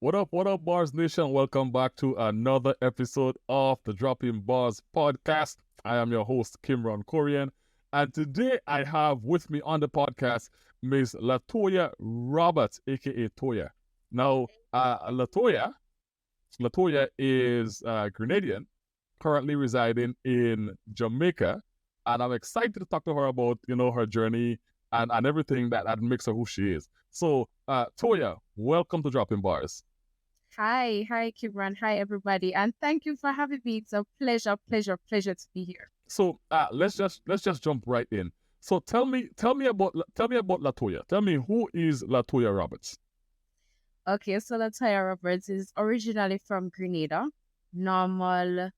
What up, Bars Nation? Welcome back to another episode of the Dropping Bars podcast. I am your host, Kimron Korean, and today I have with me on the podcast Ms. Latoya Roberts, aka Toya. Now, Latoya is Grenadian, currently residing in Jamaica, and I'm excited to talk to her about her journey and everything that makes her who she is. So, Toya, welcome to Dropping Bars. Hi, Kibran. Hi, everybody, and thank you for having me. It's a pleasure to be here. So let's just jump right in. So tell me about Latoya. Tell me, who is Latoya Roberts? Okay, so Latoya Roberts is originally from Grenada. Normal,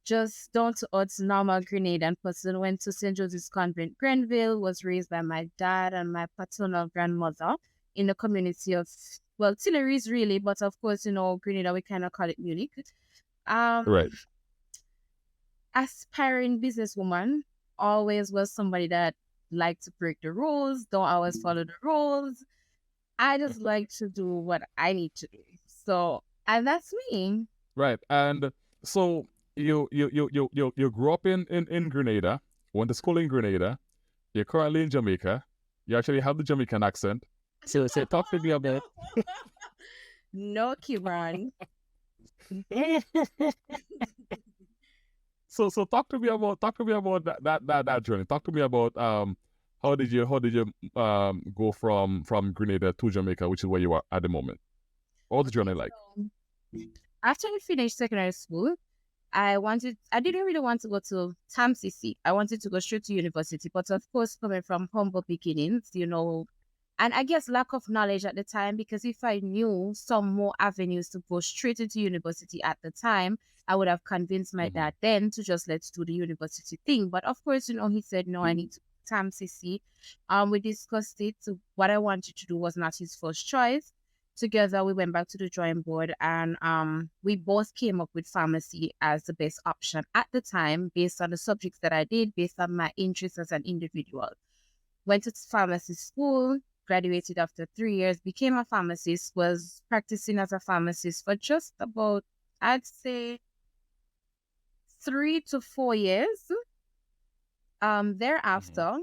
just down to earth, normal Grenadian person. Went to St. Joseph's Convent, Grenville. Was raised by my dad and my paternal grandmother in the community of Tilleries, really, but of course, Grenada, we kind of call it Munich. Um, Right. Aspiring businesswoman, always was somebody that liked to break the rules, don't always follow the rules. I just like to do what I need to do. So, and that's me. Right. And so you grew up in Grenada, went to school in Grenada. You're currently in Jamaica. You actually have the Jamaican accent. So talk to me about. No, Kibran. So talk to me about that journey. Talk to me about how did you go from Grenada to Jamaica, which is where you are at the moment. What was the journey like? So, after I finished secondary school, I didn't really want to go to TAMCC. I wanted to go straight to university, but of course, coming from humble beginnings, and I guess lack of knowledge at the time, because if I knew some more avenues to go straight into university at the time, I would have convinced my Mm-hmm. dad then to just let's do the university thing. But of course, he said, no, I need to TAMCC. We discussed it. So what I wanted to do was not his first choice. Together, we went back to the drawing board, and we both came up with pharmacy as the best option at the time, based on the subjects that I did, based on my interests as an individual. Went to pharmacy school, graduated after 3 years, became a pharmacist, was practicing as a pharmacist for just about, I'd say, 3 to 4 years. Mm-hmm. Thereafter,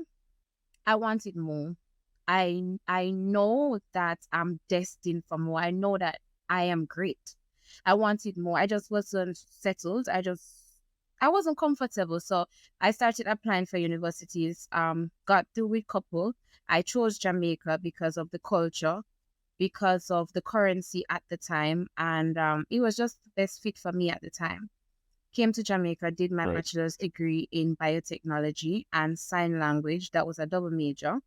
I wanted more. I know that I'm destined for more. I know that I am great. I wanted more. I just wasn't settled. I wasn't comfortable. So I started applying for universities. Got through with couple. I chose Jamaica because of the culture, because of the currency at the time, and it was just the best fit for me at the time. Came to Jamaica, did my Right. bachelor's degree in biotechnology and sign language. That was a double major.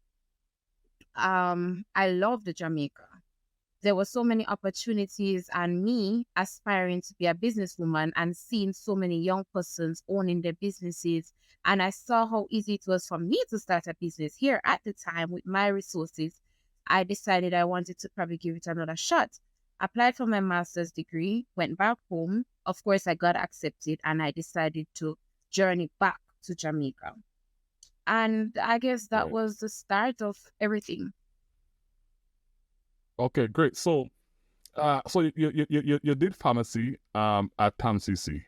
I loved the Jamaica. There were so many opportunities, and me aspiring to be a businesswoman and seeing so many young persons owning their businesses. And I saw how easy it was for me to start a business here at the time with my resources. I decided I wanted to probably give it another shot. Applied for my master's degree, went back home. Of course, I got accepted, and I decided to journey back to Jamaica. And I guess that Right. was the start of everything. Okay, great. So you did pharmacy at TAMCC.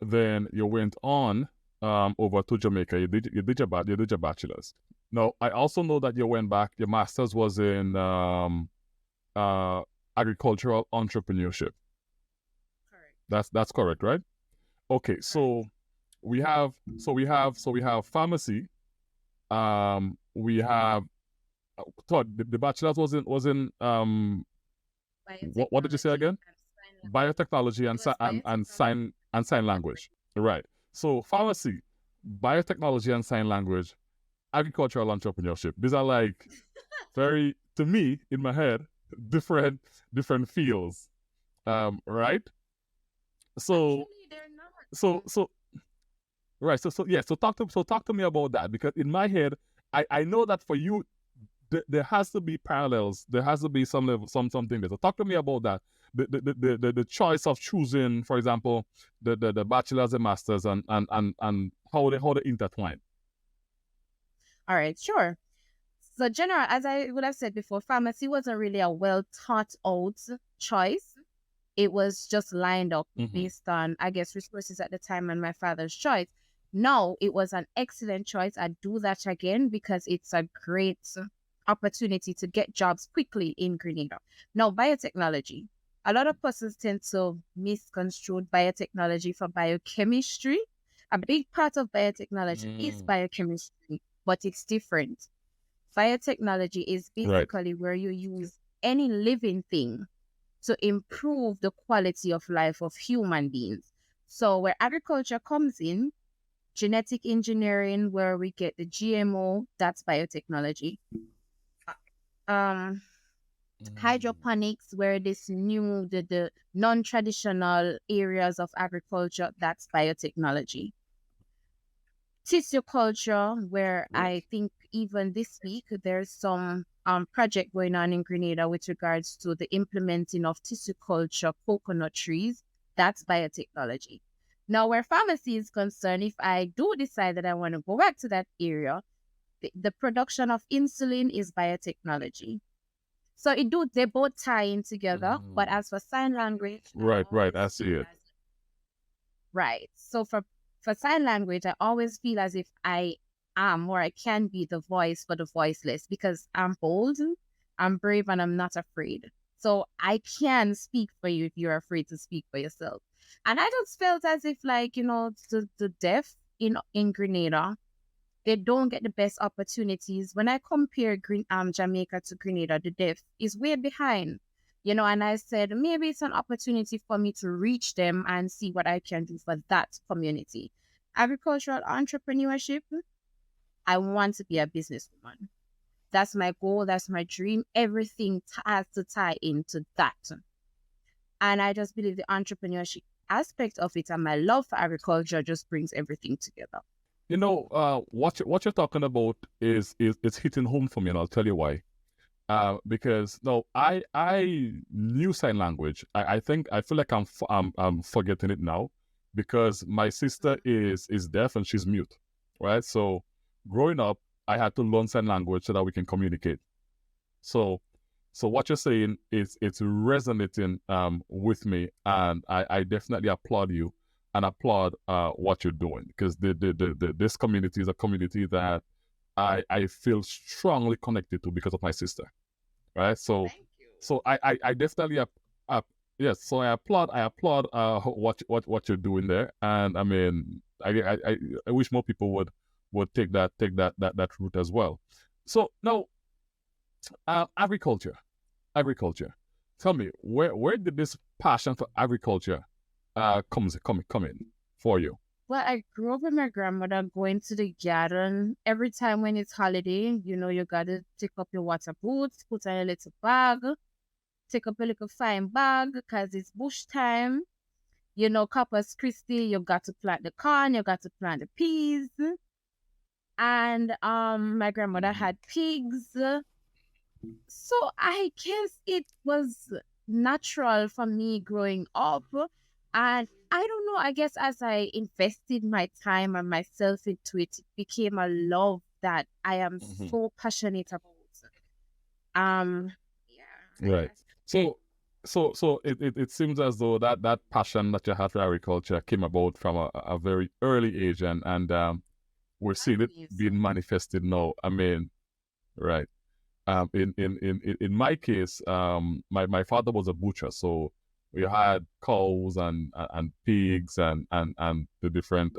Then you went on over to Jamaica. You did your bachelor's. Now I also know that you went back. Your master's was in uh agricultural entrepreneurship. Correct. That's correct, right? Okay, Correct. so we have pharmacy. We have thought the bachelor's was in what did you say Biotechnology again? and sign language. Biotechnology It and was biotechnology and and sign sign language. language. Right. So pharmacy, biotechnology and sign language, agricultural entrepreneurship. These are like very, to me, in my head, different different fields. Right. So Actually, they're not. so so right. So talk to me about that, because in my head, I know that for you there has to be parallels. There has to be some level, something there. So talk to me about that. The choice of choosing, for example, the bachelor's and masters, and how they intertwine. All right, sure. So general, as I would have said before, pharmacy wasn't really a well thought out choice. It was just lined up based on, I guess, resources at the time and my father's choice. No, it was an excellent choice. I'd do that again because it's a great opportunity to get jobs quickly in Grenada. Now, biotechnology. A lot of persons tend to misconstrue biotechnology for biochemistry. A big part of biotechnology is biochemistry, but it's different. Biotechnology is Right. basically where you use any living thing to improve the quality of life of human beings. So, where agriculture comes in, genetic engineering, where we get the GMO, that's biotechnology. Um, Hydroponics, where this new, the non-traditional areas of agriculture, that's biotechnology. Tissue culture, where Right. I think even this week there's some project going on in Grenada with regards to the implementing of tissue culture coconut trees. That's biotechnology. Now, where pharmacy is concerned, if I do decide that I want to go back to that area, the production of insulin is biotechnology. So they both tie in together. But as for sign language, I Right. Right. always I see feel it. as right. So for sign language, I always feel as if I am or I can be the voice for the voiceless because I'm bold, I'm brave, and I'm not afraid. So I can speak for you if you're afraid to speak for yourself. And I just felt as if the deaf in Grenada, they don't get the best opportunities. When I compare Jamaica to Grenada, the deaf is way behind. And I said maybe it's an opportunity for me to reach them and see what I can do for that community. Agricultural entrepreneurship, I want to be a businesswoman. That's my goal, that's my dream. Everything has to tie into that. And I just believe the entrepreneurship aspect of it and my love for agriculture just brings everything together. What you're talking about is it's hitting home for me, and I'll tell you why. Because no, I knew sign language. I think I feel like I'm forgetting it now, because my sister is deaf and she's mute, right? So growing up, I had to learn sign language so that we can communicate. So what you're saying is it's resonating with me, and I definitely applaud you and applaud what you're doing, because this community is a community that I feel strongly connected to because of my sister, right? So Thank you. I definitely yes. So I applaud what you're doing there, and I mean I wish more people would take that route as well. So now, agriculture. Tell me, where did this passion for agriculture come in for you? Well, I grew up with my grandmother going to the garden every time when it's holiday. You gotta take up your water boots, put on a little bag, take up a little fine bag because it's bush time. Corpus Christi, you got to plant the corn, you got to plant the peas. And my grandmother had pigs. So I guess it was natural for me growing up. And I don't know, I guess as I invested my time and myself into it, it became a love that I am so passionate about. Yeah, Right. So it seems as though that passion that you had for agriculture came about from a very early age, and we're I seeing it believe so. being manifested now. I mean, right. In my case, my father was a butcher, so we had cows and pigs and the different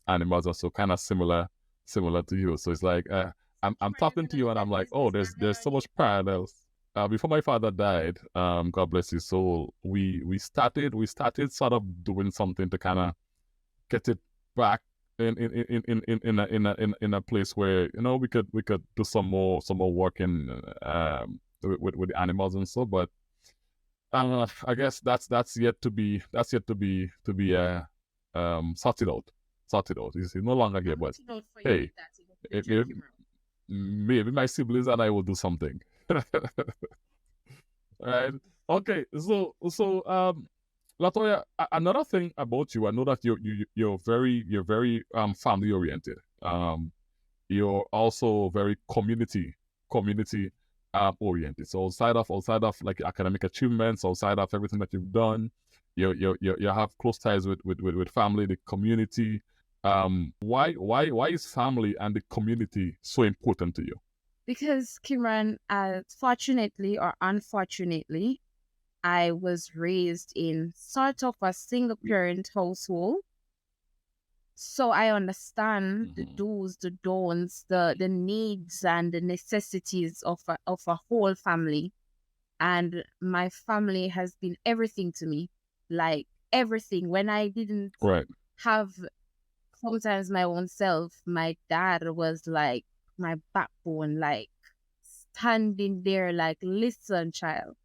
animals are so kind of similar to you. So it's like I'm talking to you and I'm like, oh, there's so much parallels. Before my father died, God bless his soul, we started sort of doing something to kind of get it back in a place where we could do some more work in with the animals and so. But I guess that's yet to be sorted out. It's no longer here, I'm but looking out for you hey, with that in the future, maybe, Kimura. maybe my siblings and I will do something. Right. Okay. So Latoya, another thing about you, I know that you're very family oriented. You're also very community community oriented. So outside of like academic achievements, outside of everything that you've done, you have close ties with family, the community. Why is family and the community so important to you? Because Kimran, fortunately or unfortunately, I was raised in sort of a single parent household. So I understand the do's, the don'ts, the needs and the necessities of a whole family. And my family has been everything to me, like everything. When I didn't Right. have sometimes my own self, my dad was like my backbone, like standing there, like, listen, child,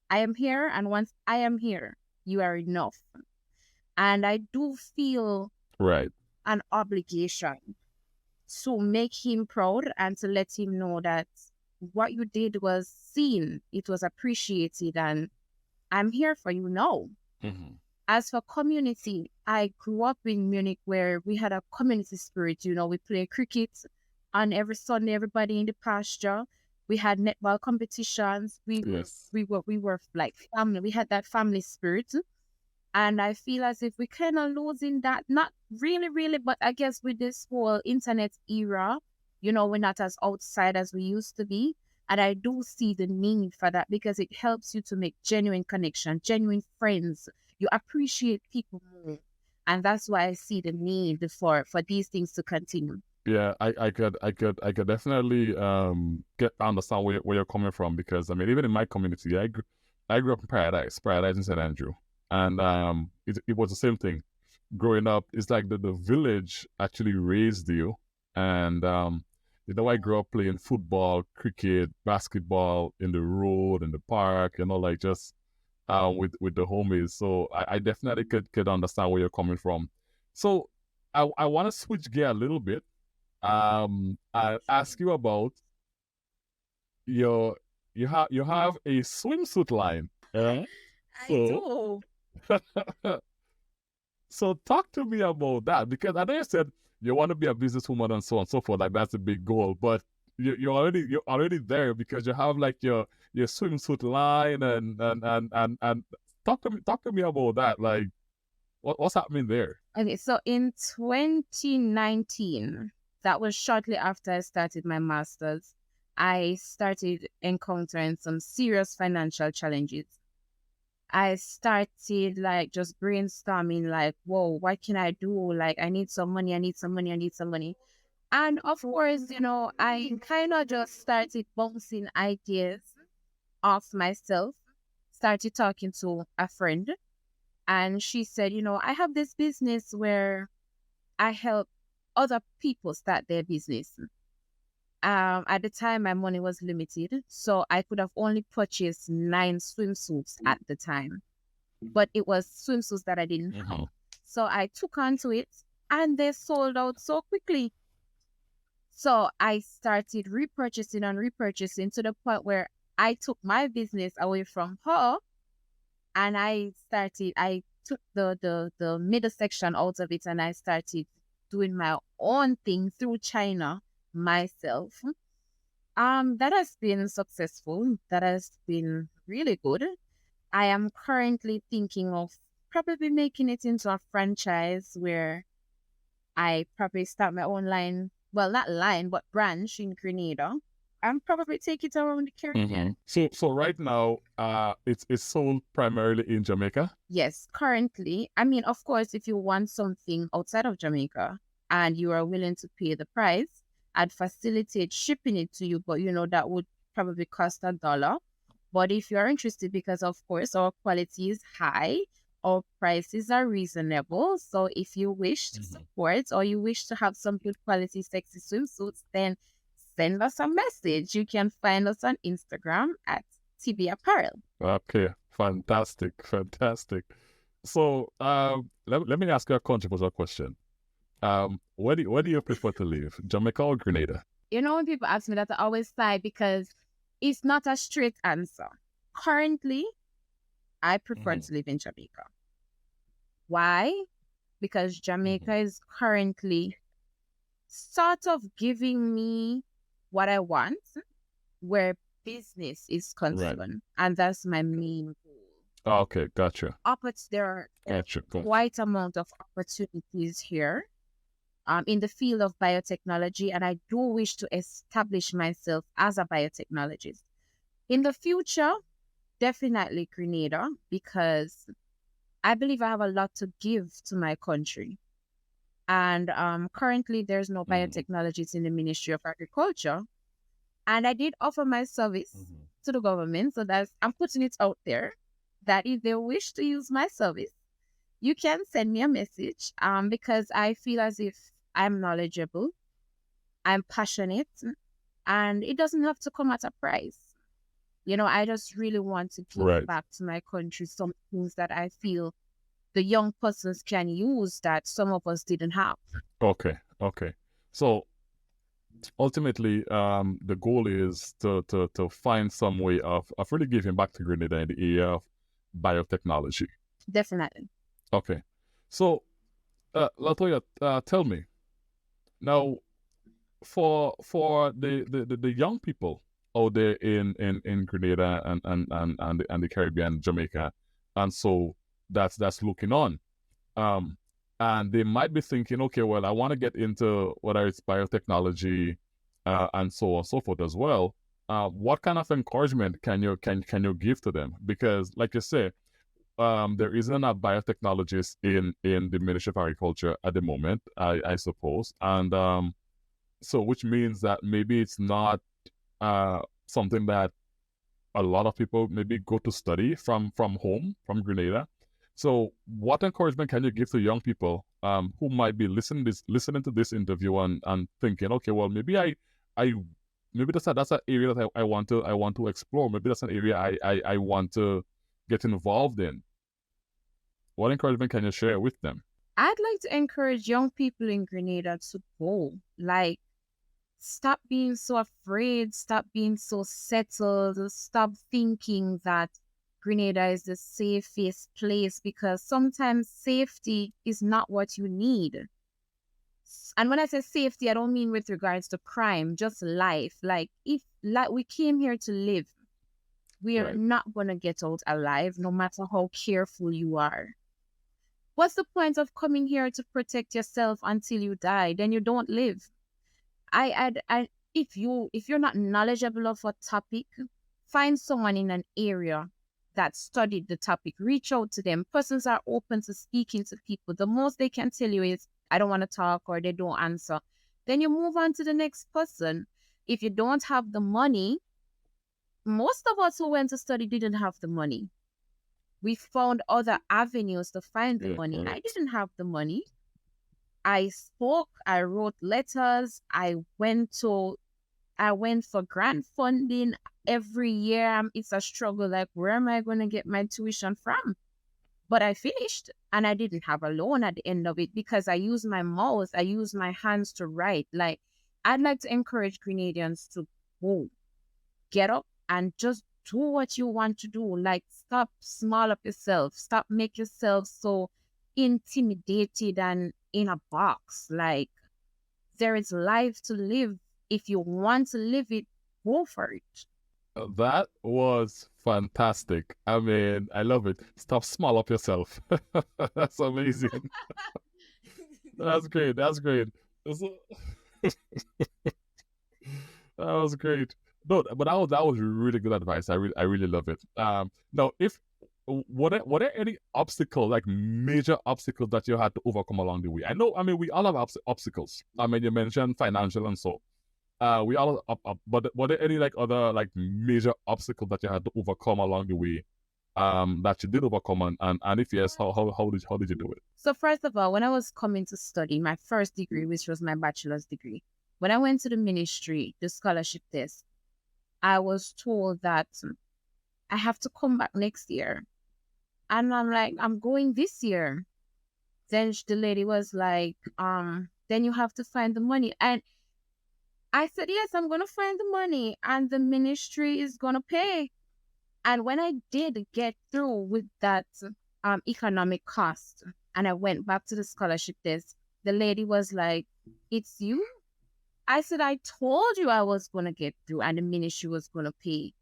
I am here. And once I am here, you are enough. And I do feel Right. an obligation to make him proud and to let him know that what you did was seen, it was appreciated, and I'm here for you now. As for community, I grew up in Munich where we had a community spirit. We play cricket on every Sunday, everybody in the pasture. We had netball competitions. Yes. We were like family. We had that family spirit. And I feel as if we kind of losing that, not really, really, but I guess with this whole internet era, we're not as outside as we used to be. And I do see the need for that because it helps you to make genuine connection, genuine friends. You appreciate people more. And that's why I see the need for these things to continue. Yeah, I could definitely understand where you're coming from, because I mean, even in my community, I grew up in Paradise in St. Andrew, and it was the same thing. Growing up, it's like the village actually raised you, and I grew up playing football, cricket, basketball in the road, in the park, like just with the homies. So I definitely could understand where you're coming from. So I want to switch gear a little bit. I'll ask you about your you have a swimsuit line. Yeah. So I do. so talk to me about that, because I know you said you want to be a businesswoman and so on and so forth. Like that's a big goal, but you're already there because you have like your swimsuit line and talk to me about that. Like what's happening there? Okay, so in 2019, that was shortly after I started my master's, I started encountering some serious financial challenges. I started like just brainstorming, like, whoa, what can I do? Like, I need some money, I need some money, I need some money. And of course, I kind of just started bouncing ideas off myself, started talking to a friend, and she said, I have this business where I help other people start their business. At the time, my money was limited, so I could have only purchased 9 swimsuits at the time. But it was swimsuits that I didn't have. So I took onto it, and they sold out so quickly. So I started repurchasing and repurchasing to the point where I took my business away from her, and I took the middle section out of it, and I started doing my own thing through China myself. That has been successful. That has been really good. I am currently thinking of probably making it into a franchise where I probably start my own line. Well, not line, but branch in Grenada, and probably take it around the Caribbean. So right now, it's sold primarily in Jamaica. Yes, currently. I mean, of course, if you want something outside of Jamaica and you are willing to pay the price, I'd facilitate shipping it to you, but that would probably cost $1. But if you're interested, because of course our quality is high, our prices are reasonable. So if you wish to support or you wish to have some good quality sexy swimsuits, then send us a message. You can find us on Instagram at TB Apparel. Okay, fantastic. So let me ask you a controversial question. Where do you prefer to live, Jamaica or Grenada? When people ask me that, I always sigh because it's not a straight answer. Currently, I prefer to live in Jamaica. Why? Because Jamaica is currently sort of giving me what I want. where business is Right. concerned, and that's my main goal. Okay, gotcha. There are Gotcha. quite amount of opportunities here in the field of biotechnology, and I do wish to establish myself as a biotechnologist. In the future, definitely Grenada, because I believe I have a lot to give to my country. And currently, there's no Mhm. biotechnologists in the Ministry of Agriculture. And I did offer my service Mhm. to the government, so that's I'm putting it out there that if they wish to use my service, you can send me a message. Because I feel as if I'm knowledgeable, I'm passionate, and it doesn't have to come at a price. I just really want to give Right. back to my country some things that I feel the young persons can use that some of us didn't have. Okay. Okay. So ultimately, the goal is to find some way of really giving back to Grenada in the area of biotechnology. Definitely. Okay. So, Latoya, tell me now, for the young people out there in Grenada and the Caribbean, Jamaica, and so that's looking on. Um, and they might be thinking, okay, well, I want to get into whether it's biotechnology, and so on and so forth as well. What kind of encouragement can you give to them? Because, like you say, there isn't a biotechnologist in the Ministry of Agriculture at the moment, I suppose, and so which means that maybe it's not something that a lot of people maybe go to study from home, from Grenada. So, what encouragement can you give to young people who might be listening to this interview and thinking, okay, well, I maybe that's an area that I want to explore. Maybe that's an area I want to get involved in. What encouragement can you share with them? I'd like to encourage young people in Grenada to go. Like, stop being so afraid, stop being so settled, stop thinking that Grenada is the safest place, because sometimes safety is not what you need. And when I say safety, I don't mean with regards to crime, just life. Like, if like we came here to live, we are Right. not going to get out alive no matter how careful you are. What's the point of coming here to protect yourself until you die? Then you don't live. I if you're not knowledgeable of a topic, find someone in an area that studied the topic. Reach out to them. Persons are open to speaking to people. The most they can tell you is, I don't want to talk, or they don't answer. Then you move on to the next person. If you don't have the money, most of us who went to study didn't have the money. We found other avenues to find the Yeah. money. I Correct. didn't have the money. I spoke, I wrote letters, I went for grant funding every year. It's a struggle. Like, where am I going to get my tuition from? But I finished, and I didn't have a loan at the end of it because I used my mouth, I used my hands to write. Like, I'd like to encourage Grenadians to go, get up, and just do what you want to do. Like, stop small up yourself, stop make yourself so intimidated and in a box. Like, there is life to live. If you want to live it, go for it. That was fantastic. I mean, I love it. Stop small up yourself. That's amazing. That's great. That's great. So- that was great. No, but that was really good advice. I really love it. Now, if were there any obstacles, like major obstacles that you had to overcome along the way? I know. I mean, we all have obstacles. I mean, you mentioned financial and so. We all up, but were there any like other like major obstacles that you had to overcome along the way? That you did overcome, and if yes, how did you do it? So, first of all, when I was coming to study my first degree, which was my bachelor's degree, when I went to the ministry, the scholarship test, I was told that I have to come back next year. And I'm like, I'm going this year. Then the lady was like, then you have to find the money. And I said, yes, I'm going to find the money, and the ministry is going to pay. And when I did get through with that economic cost, and I went back to the scholarship desk, the lady was like, it's you? I said, I told you I was going to get through, and the ministry was going to pay.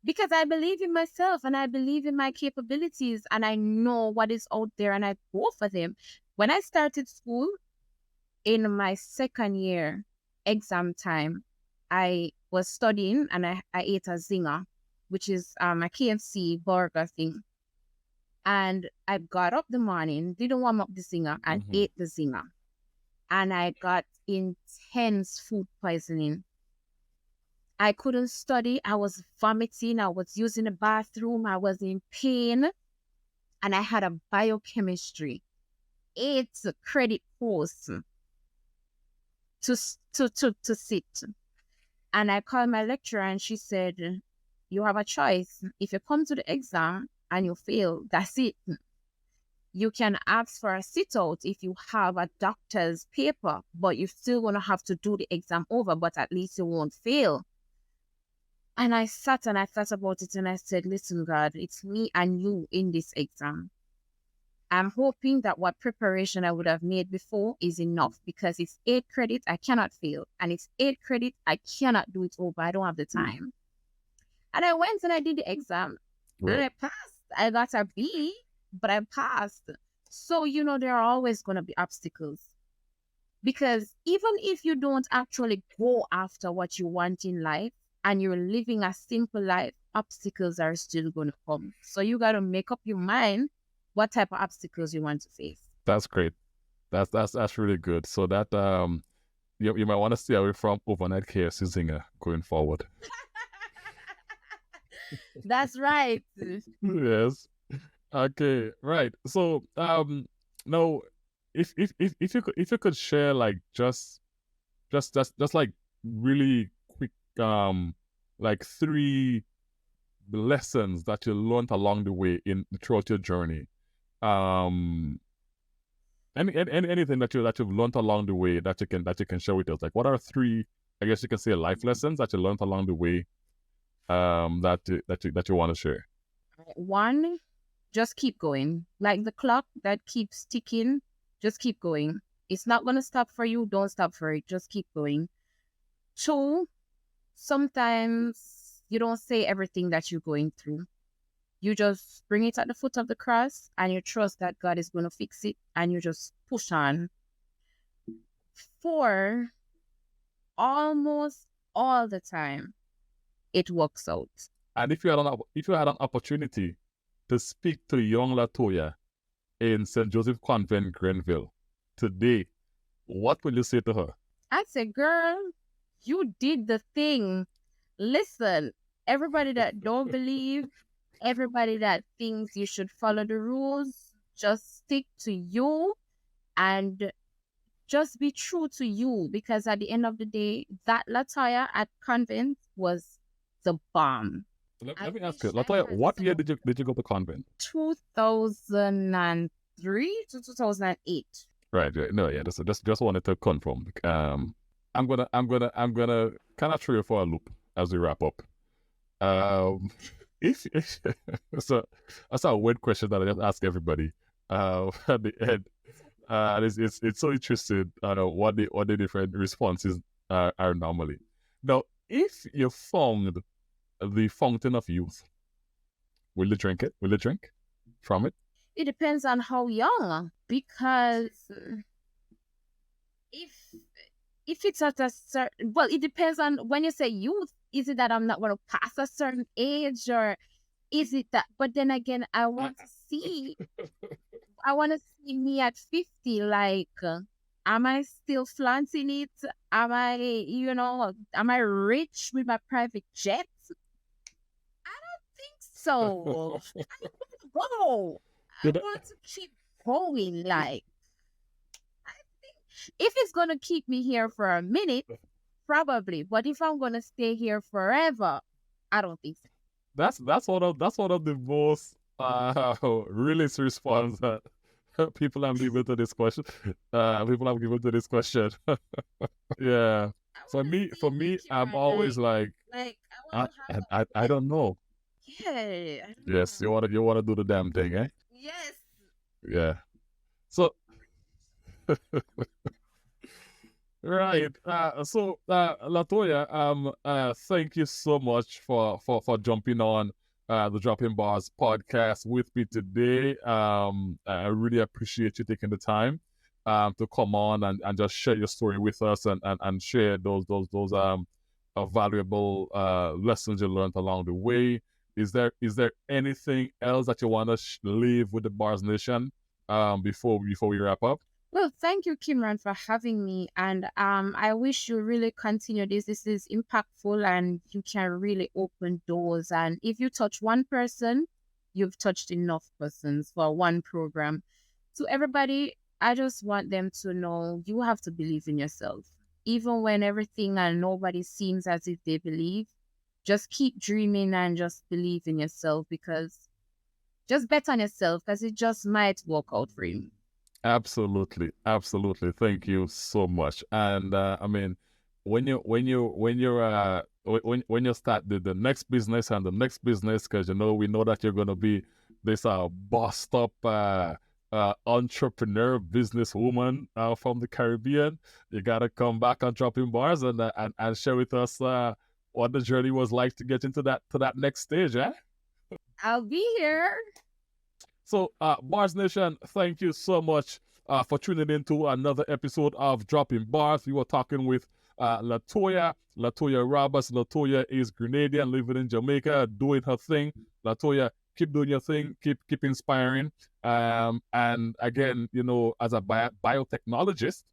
Because I believe in myself and I believe in my capabilities and I know what is out there and I go for them. When I started school in my second year exam time, I was studying and I ate a zinger, which is a KFC burger thing. And I got up the morning, didn't warm up the zinger, and ate the zinger. And I got intense food poisoning. I couldn't study. I was vomiting. I was using the bathroom. I was in pain. And I had a biochemistry 8 credit course to sit. And I called my lecturer and she said, you have a choice. If you come to the exam and you fail, that's it. You can ask for a sit out if you have a doctor's paper, but you're still going to have to do the exam over, but at least you won't fail. And I sat and I thought about it and I said, listen, God, it's me and you in this exam. I'm hoping that what preparation I would have made before is enough because it's 8 credit, I cannot fail. And it's 8 credit, I cannot do it over. I don't have the time. And I went and I did the exam and I passed. I got a B, but I passed. So, there are always going to be obstacles. Because even if you don't actually go after what you want in life, and you're living a simple life, obstacles are still going to come. So you got to make up your mind what type of obstacles you want to face. That's great. That's really good. So that you might want to stay away from overnight KFC zinger going forward. That's right. Yes. Okay. Right. So now, if you could share like just like really quick like 3 lessons that you learned along the way throughout your journey, anything that you've learned along the way that you can share with us, like what are 3, I guess you can say, life lessons that you learned along the way that you want to share? 1, just keep going. Like the clock that keeps ticking, just keep going. It's not going to stop for you. Don't stop for it. Just keep going. 2, sometimes you don't say everything that you're going through. You just bring it at the foot of the cross and you trust that God is going to fix it and you just push on. 4, almost all the time, it works out. And if you had an opportunity to speak to young Latoya in St. Joseph Convent, Grenville, today, what will you say to her? I'd say, girl, you did the thing. Listen, everybody that don't believe, everybody that thinks you should follow the rules, just stick to you and just be true to you, because at the end of the day, that Latoya at convent was the bomb. Let me ask you, Latoya, what year did you go to convent? 2003 to 2008. Right. No, yeah. Just wanted to confirm. I'm gonna kind of throw you for a loop as we wrap up. If so, that's a weird question that I just ask everybody. At the end, it's so interesting. What the different responses are normally. Now, if you found the fountain of youth, will you drink it? Will you drink from it? It depends on how young, because if it's at a certain, well, it depends on when you say youth. Is it that I'm not going to pass a certain age, or is it that? But then again, I want to see me at 50. Like, am I still flaunting it? Am I rich with my private jet? I don't think so. I want to keep going. Like, I think if it's going to keep me here for a minute, probably. But if I'm going to stay here forever, I don't think so. That's one of the most realist response that people have given to this question. Yeah. For me, I'm always like I don't know. Yeah. Yes, you wanna do the damn thing, eh? Yes. Yeah. So Right. Latoya, thank you so much for jumping on the Dropping Bars podcast with me today. I really appreciate you taking the time to come on and just share your story with us and share those valuable lessons you learned along the way. Is there anything else that you want to leave with the Bars Nation before we wrap up? Well, thank you, Kimran, for having me. And I wish you really continue this. This is impactful and you can really open doors. And if you touch one person, you've touched enough persons for one program. To everybody, I just want them to know you have to believe in yourself. Even when everything and nobody seems as if they believe, just keep dreaming and just believe in yourself, because just bet on yourself, because it just might work out for you. Absolutely, absolutely. Thank you so much. And I mean, when you start the next business and the next business, because we know that you're gonna be this bossed up entrepreneur businesswoman from the Caribbean. You gotta come back on Dropping Bars and share with us what the journey was like to get into that next stage, eh? I'll be here. So, Bars Nation, thank you so much for tuning in to another episode of Dropping Bars. We were talking with Latoya Roberts. Latoya is Grenadian, living in Jamaica, doing her thing. Latoya, keep doing your thing, keep inspiring. And again, as a biotechnologist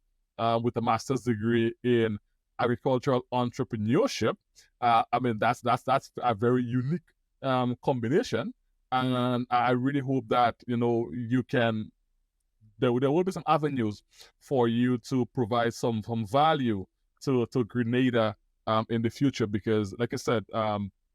with a master's degree in agricultural entrepreneurship, that's a very unique combination. And I really hope that you can. There will be some avenues for you to provide some value to Grenada in the future, because, like I said,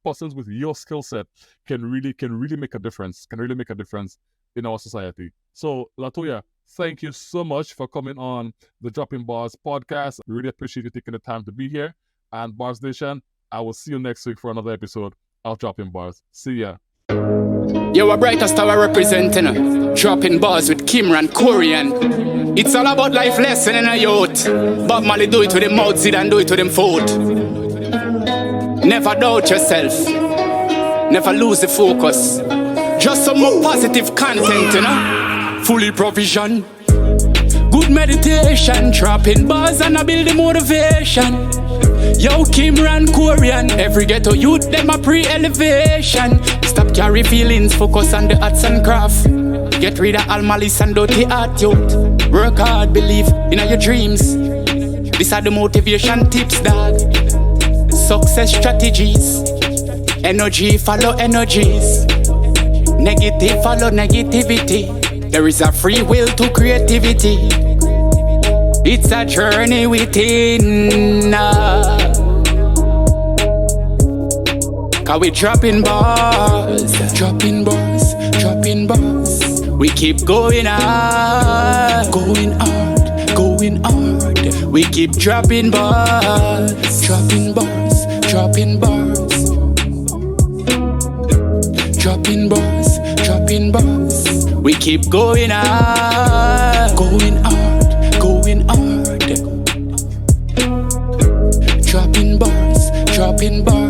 persons with your skill set can really make a difference. Can really make a difference in our society. So, Latoya, thank you so much for coming on the Dropping Bars podcast. We really appreciate you taking the time to be here. And Bars Nation, I will see you next week for another episode of Dropping Bars. See ya. Yo, a brighter star representing, Dropping Bars with Kimran Korean. It's all about life lesson in a youth. Bob Marley do it with them mouth, and do it with them foot. Never doubt yourself, never lose the focus. Just some more positive content, fully provision. Good meditation, dropping bars and I build the motivation. Yo, Kimran Korean, every ghetto youth, them a pre-elevation. Stop carry feelings, focus on the arts and craft. Get rid of all malice and dirty art, youth. Work hard, believe in your dreams. These are the motivation tips, dog. Success strategies. Energy follow energies. Negative follow negativity. There is a free will to creativity. It's a journey within. Cause we dropping bars, dropping bars, dropping bars. We keep going hard, going hard, going hard. We keep dropping bars, dropping bars, dropping bars. Dropping bars, dropping bars. We keep going hard, going hard, going hard. Dropping bars, dropping bars.